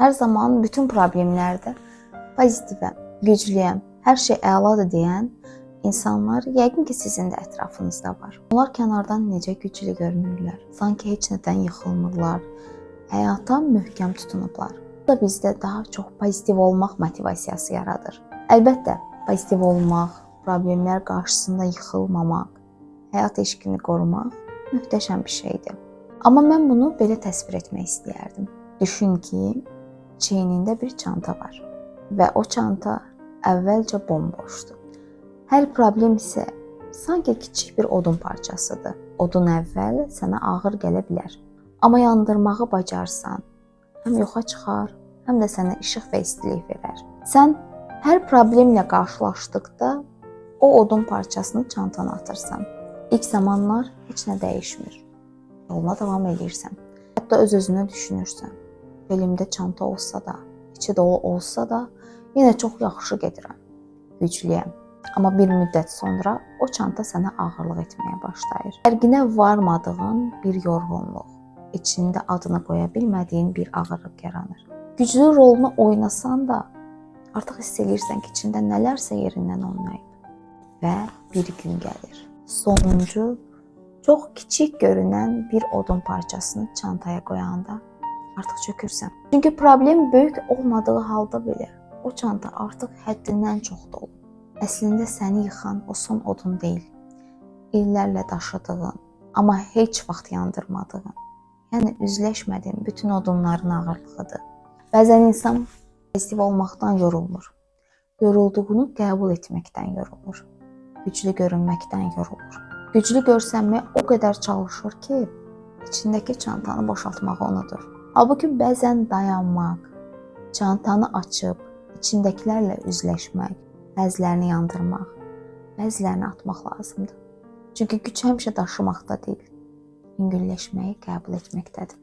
Hər zaman bütün problemlərdə pozitivəm, güclüyəm, hər şey əladır deyən insanlar yəqin ki, sizin də ətrafınızda var. Onlar kənardan necə güclü görünürlər, sanki heç nədən yıxılmırlar, həyata möhkəm tutunublar. Bu da bizdə daha çox pozitiv olmaq motivasiyası yaradır. Əlbəttə, pozitiv olmaq, problemlər qarşısında yıxılmamaq, həyat eşqini qorumaq möhtəşəm bir şeydir. Amma mən bunu belə təsvir etmək istəyərdim. Düşün ki, çiynində bir çanta var və o çanta əvvəlcə bomboşdur. Hər problem isə sanki kiçik bir odun parçasıdır. Odun əvvəl sənə ağır gələ bilər. Amma yandırmağı bacarsan, həm yoxa çıxar, həm də sənə işıq və istilik verər. Sən hər problemlə qarşılaşdıqda o odun parçasını çantana atırsan. İlk zamanlar heç nə dəyişmir. Yoluna davam edirsən. Hətta öz-özünə düşünürsən. Belimdə çanta olsa da, içi dolu olsa da, yenə çox yaxşı gedirəm. Güclüyəm. Amma bir müddət sonra o çanta sənə ağırlıq etməyə başlayır. Fərqinə varmadığın bir yorğunluq, içində adını qoya bilmədiyin bir ağırlıq yaranır. Güclü rolunu oynasan da, artıq hiss edirsən ki, içində nələrsə yerindən oynayıb. Və bir gün gəlir. Sonuncu, çox kiçik görünən bir odun parçasını çantaya qoyanda artıq çökürsən. Çünki problem böyük olmadığı halda belə o çanta artıq həddindən çox dolu. Əslində səni yıxan o son odun deyil. İllərlə daşıdığın, amma heç vaxt yandırmadığın, yəni üzləşmədiyin bütün odunların ağırlığıdır. Bəzən insan pozitiv olmaqdan yorulmur. Yorulduğunu qəbul etməkdən yorulur. Güclü görünməkdən yorulur. Güclü görsənməyə o qədər çalışır ki, içindəki çantanı boşaltmağı unudur. Halbuki bəzən dayanmaq, çantanı açıb, içindəkilərlə üzləşmək, bəzilərini yandırmaq, bəzilərini atmaq lazımdır. Çünki güc həmişə daşımaqda deyil, yüngülləşməyi qəbul etməkdədir.